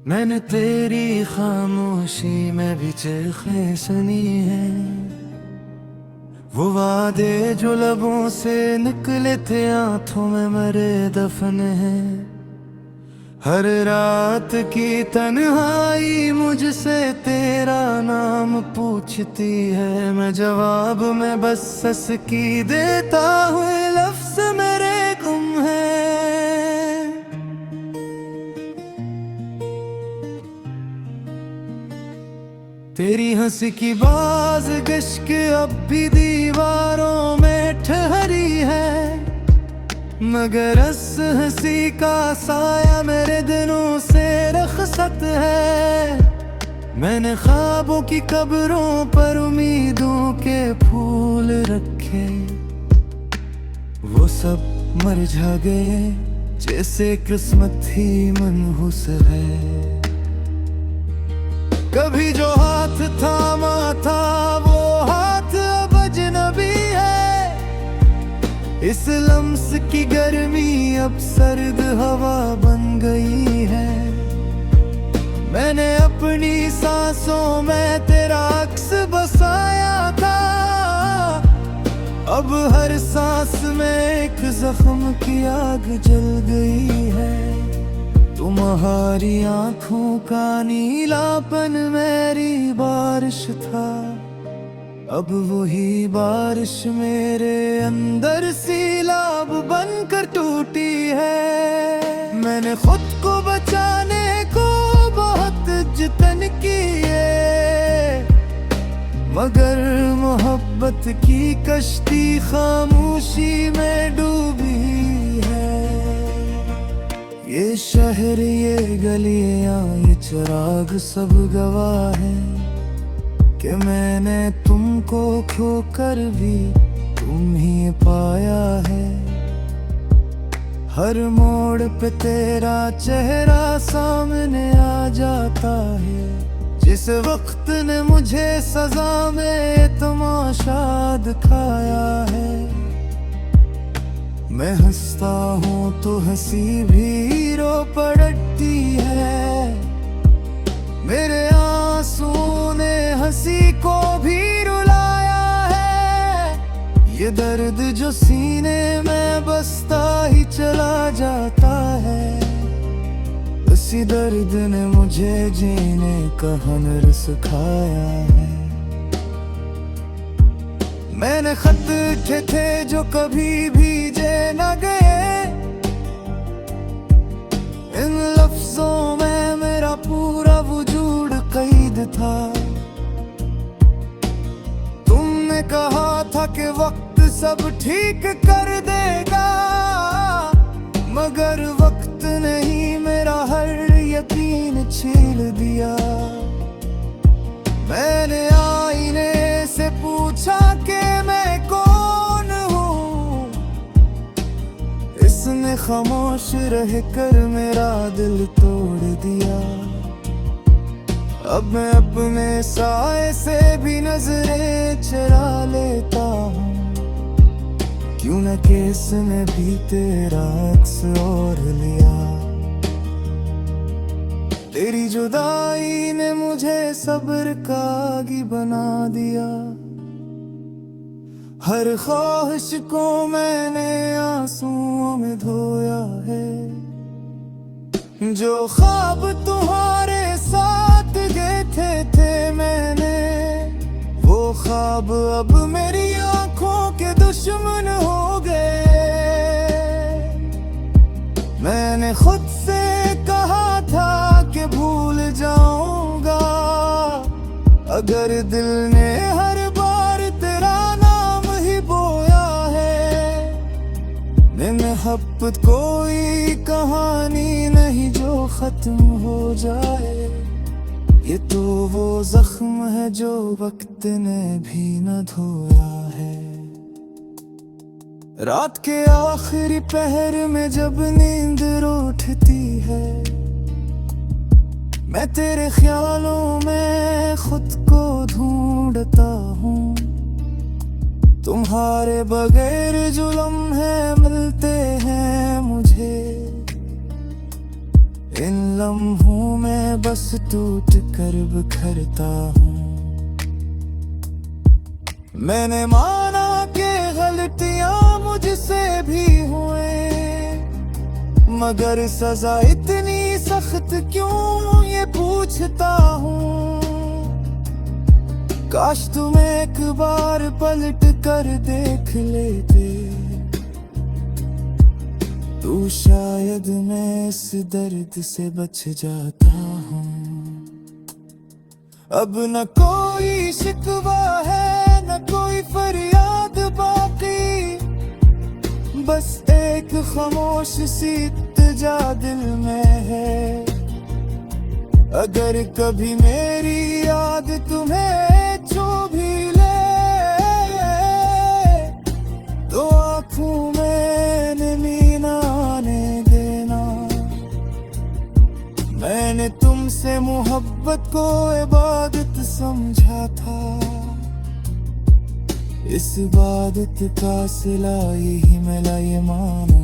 मैंने तेरी खामोशी में भी चीखें सुनी है। वो वादे जो लबों से निकले थे आंखों में मरे दफन है। हर रात की तन्हाई मुझसे तेरा नाम पूछती है। मैं जवाब में बस हंस की देता हूँ, लफ्ज मेरे गुम है। तेरी हंसी की बाज़गश अब भी दीवारों में ठहरी है, मगर इस हंसी का साया मेरे दिनों से रखसत है। मैंने ख्वाबों की कब्रों पर उम्मीदों के फूल रखे, वो सब मरझा गए जैसे किस्मत ही मनहूस है। कभी जो हाथ थामा था वो हाथ अब अजनबी है। इस लम्स की गर्मी अब सर्द हवा बन गई है। मैंने अपनी सांसों में तेरा अक्स बसाया था, अब हर सांस में एक जख्म की आग जल गई है। तुम्हारी आंखों का नीलापन मेरी बारिश था, अब वही बारिश मेरे अंदर सीलाब बनकर टूटी है। मैंने खुद को बचाने को बहुत जतन किए, मगर मोहब्बत की कश्ती खामोशी में डूबी है। ये शहर, ये गलियां, ये चिराग सब गवाह है कि मैंने तुमको खोकर भी तुम ही पाया है। हर मोड़ पे तेरा चेहरा सामने आ जाता है। जिस वक्त ने मुझे सजा में तमाशा दिखाया है। मैं हंसता हूँ तो हंसी भी रो पड़ती है। मेरे आंसू ने हंसी को भी रुलाया है। ये दर्द जो सीने में बसता ही चला जाता है, उसी दर्द ने मुझे जीने का हुनर सिखाया है। मैंने खत लिखे थे जो कभी भीजे न गए, इन लफ्जों में मेरा पूरा वजूद कैद था। तुमने कहा था कि वक्त सब ठीक कर देगा, मगर वक्त ने ही मेरा हर यकीन छीन दिया। मैंने आईने से पूछा कि मैं कौन हूँ, इसने खामोश रहकर मेरा दिल तोड़ दिया। अब मैं अपने साए से भी नजरें चुरा लेता हूँ, क्यों न कि इसने भी तेरा अक्स और लिया। तेरी जुदाई ने मुझे सब्र का आगी बना दिया। हर ख्वाहिश को मैंने आंसुओं में धोया है। जो ख्वाब तुम्हारे साथ देखे थे मैंने, वो ख्वाब अब मेरी आंखों के दुश्मन हो गए। मैंने खुद से कहा था कि भूल जाऊंगा, अगर दिल ने हर बार तेरा नाम ही बोया है। मोहब्बत कोई कहानी नहीं जो खत्म हो जाए, ये तो वो जख्म है जो वक्त ने भी न धोया है। रात के आखिरी पहर में जब नींद रूठती है, मैं तेरे ख्यालों में खुद को ढूंढता हूँ। तुम्हारे बगैर जो लम्हे मिलते हैं मुझे, इन लम्हों में मैं बस टूट कर बिखरता हूँ। मैंने माना कि गलतियां मुझसे भी हुए, मगर सजा इतनी सख्त क्यों ये पूछता हूँ। काश तुम एक बार पलट कर देख लेते, तो शायद मैं इस दर्द से बच जाता हूँ। अब न कोई शिकवा है न कोई फरियाद बाकी, बस एक खामोश सी इल्तिजा दिल में है। अगर कभी मेरी याद तुम्हें छू भी ले, तो आँखों में नमी ना आने देना। मैंने तुमसे मोहब्बत को इबादत समझा था, इस इबादत का सिला यही मिला ये मानो।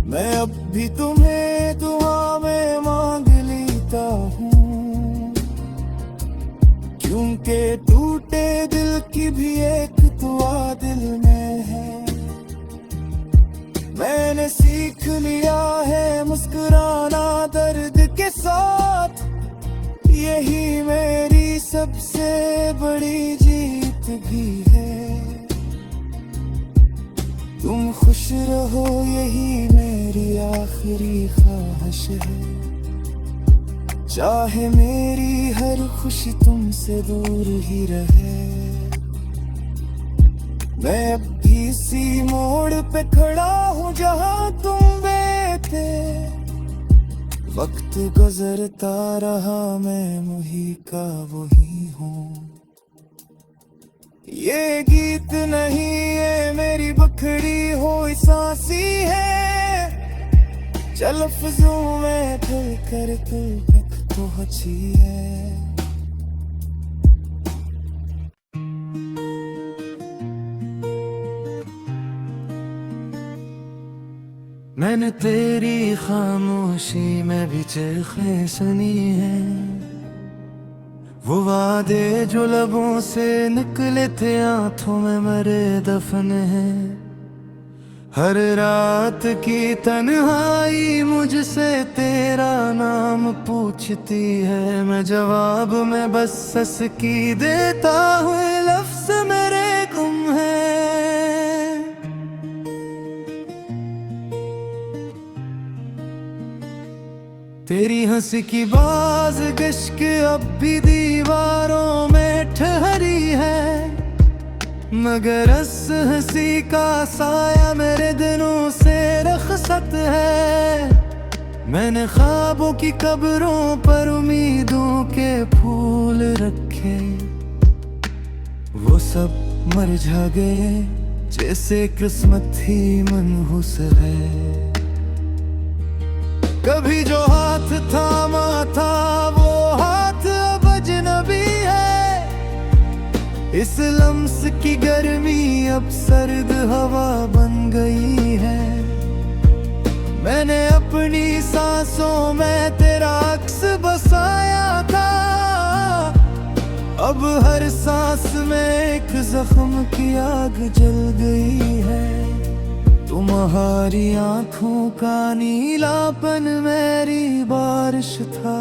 मैं अब भी तुम्हें दुआ में मांग लेता हूँ, क्योंकि टूटे दिल की भी एक दुआ दिल में है। मैंने सीख लिया है मुस्कुराना दर्द के साथ, यही मेरी सबसे बड़ी जीत भी है। तुम खुश रहो यही मेरी आखिरी ख्वाहिश है, चाहे मेरी हर खुशी तुमसे दूर ही रहे। मैं अब भी इसी मोड़ पे खड़ा हूँ जहाँ तुम बैठे, वक्त गुजरता रहा मैं वही का वही हूँ। ये गीत नहीं है मेरी बखड़ी हुई सांसी है, चल लफ्जों में ढल कर तक पहुंची है। मैंने तेरी खामोशी में भी चीखें सुनी है, वो वादे जो लबों से निकले थे आंखों में मरे दफन है। हर रात की तन्हाई मुझसे तेरा नाम पूछती है, मैं जवाब में बस हंस की देता हूँ, लफ्ज मेरे गुम है। तेरी हंसी की बाज गश्क अब भी दीवारों में ठहरी है, मगर इस हंसी का साया मेरे दिनों से रखसत है। मैंने ख्वाबों की कब्रों पर उम्मीदों के फूल रखे, वो सब मुरझा गए जैसे किस्मत ही मनहूस है। कभी जो हाथ थामा था वो हाथ अब अजनबी है, इस लम्स की गर्मी अब सर्द हवा बन गई है। मैंने अपनी सांसों में तेरा अक्स बसाया था, अब हर सांस में एक जख्म की आग जल गई है। तुम्हारी आंखों का नीलापन मेरी बारिश था,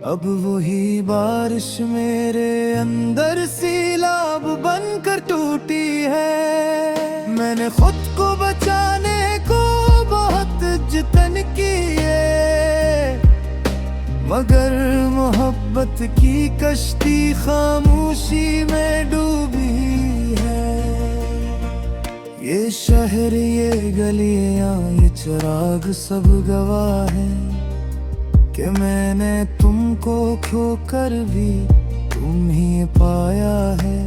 अब वही बारिश मेरे अंदर सीलाब बनकर टूटी है। मैंने खुद को बचाने को बहुत जतन किए, मगर मोहब्बत की कश्ती खामोशी में डूबी है। ये शहर ये गलियां ये चिराग सब गवाह है कि मैंने तुमको खोकर भी तुम ही पाया है।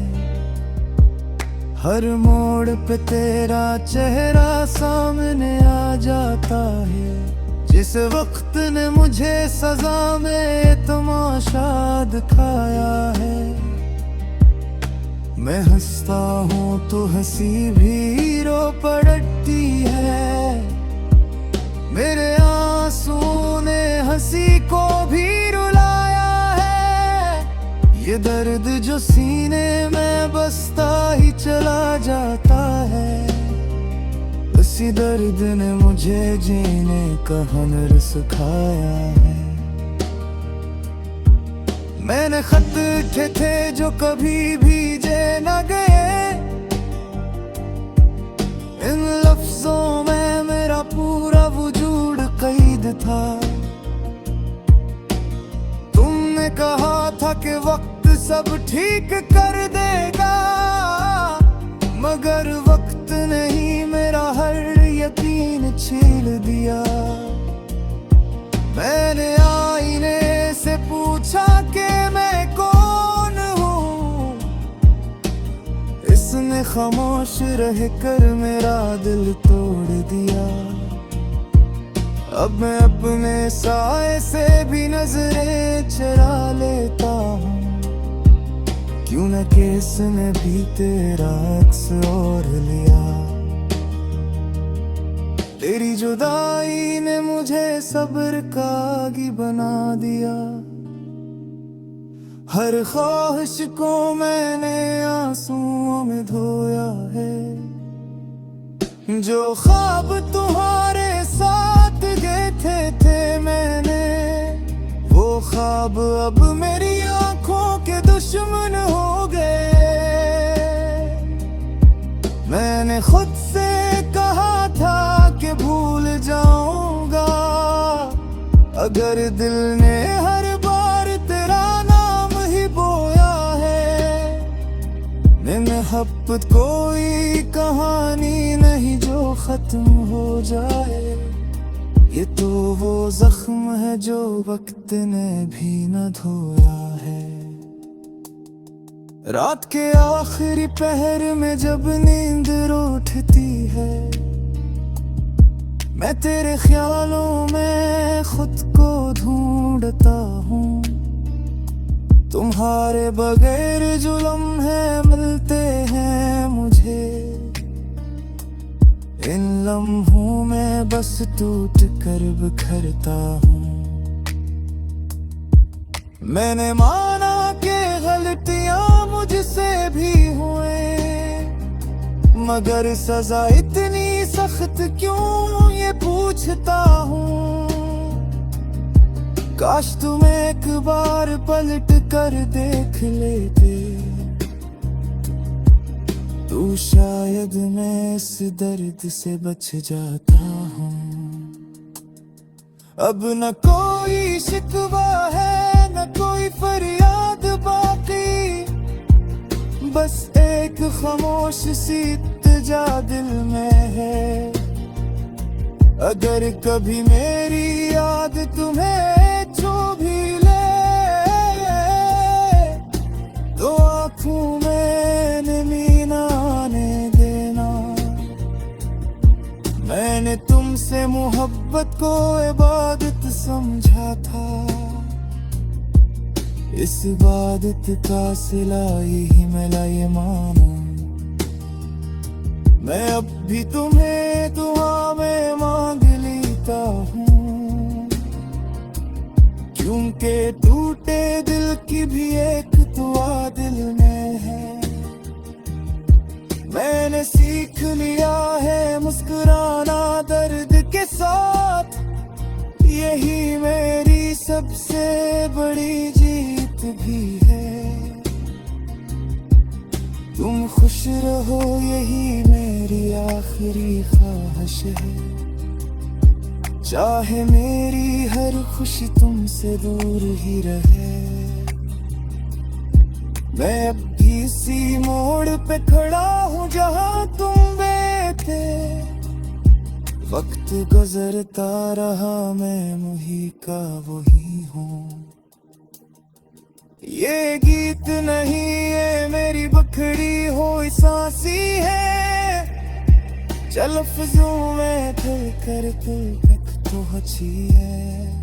हर मोड़ पे तेरा चेहरा सामने आ जाता है, जिस वक्त ने मुझे सजा में तमाशा दिखाया है। मैं हंसता हूँ तो हंसी भी रो पड़ती है, मेरे आंसू ने हंस किसी को भी रुलाया है। ये दर्द जो सीने में बसता ही चला जाता है, इसी दर्द ने मुझे जीने का हुनर सिखाया है। मैंने खत लिखे थे जो कभी भीजे न गए, इन लफ्जों में मेरा पूरा वजूद कैद था। तुमने कहा था कि वक्त सब ठीक कर देगा, मगर वक्त ने ही मेरा हर यकीन छीन दिया। मैंने आईने से पूछा कि मैं कौन हूँ, इसने खामोश रह कर मेरा दिल तोड़ दिया। अब मैं अपने साए से भी नजरें चरा लेता हूँ, क्यों न कि इसने भी तेरा अक्स और लिया। तेरी जुदाई ने मुझे सब्र का आगी बना दिया। हर ख्वाहिश को मैंने आंसुओं में धोया है, जो ख्वाब तुम्हारे साथ देखे थे मैंने, वो ख्वाब अब मेरी आंखों के दुश्मन हो गए। मैंने खुद से कहा था कि भूल जाऊंगा, अगर दिल ने हर बार तेरा नाम ही बोया है। मोहब्बत कोई कहानी नहीं जो खत्म हो जाए, ये तो वो जख्म है जो वक्त ने भी न धोया है। रात के आखिरी पहर में जब नींद रूठती है, मैं तेरे ख्यालों में खुद को ढूंढता हूँ। तुम्हारे बगैर जो लम्हे मिलते हैं मुझे, इन लम्हों में बस टूट कर बिखरता हूँ। मैंने माना कि गलतियां मुझसे भी हुए, मगर सजा इतनी सख्त क्यों ये पूछता हूँ। काश तुम एक बार पलट कर देख लेते, तो शायद मैं इस दर्द से बच जाता हूँ। अब न कोई शिकवा है न कोई फरियाद बाकी, बस एक खामोश सी इत्तेजा दिल में है। अगर कभी मेरी याद तुम्हें छू भी ले, तो आँखों में नमी न आने देना। मैंने तुमसे मोहब्बत को इबादत समझा था, इस इबादत का सिला यही मिला ये मानो। मैं अब भी तुम्हें दुआ में मांग लेता हूँ, क्योंकि टूटे दिल की भी एक दुआ दिल में है। मैंने सीख लिया है मुस्कुराना दर्द के साथ, यही मेरी सबसे बड़ी जीत भी है। तुम खुश रहो यही मेरी आखिरी ख्वाहिश है, चाहे मेरी हर खुशी तुमसे दूर ही रहे। मैं अब इसी मोड़ पे खड़ा हूँ जहाँ तुम बैठे, वक्त गुजरता रहा मैं वही का वही हूँ। ये गीत नहीं ये मेरी बखड़ी हुई सांसी है, चल लफ्जों में दिल कर तू एक तो अच्छी है।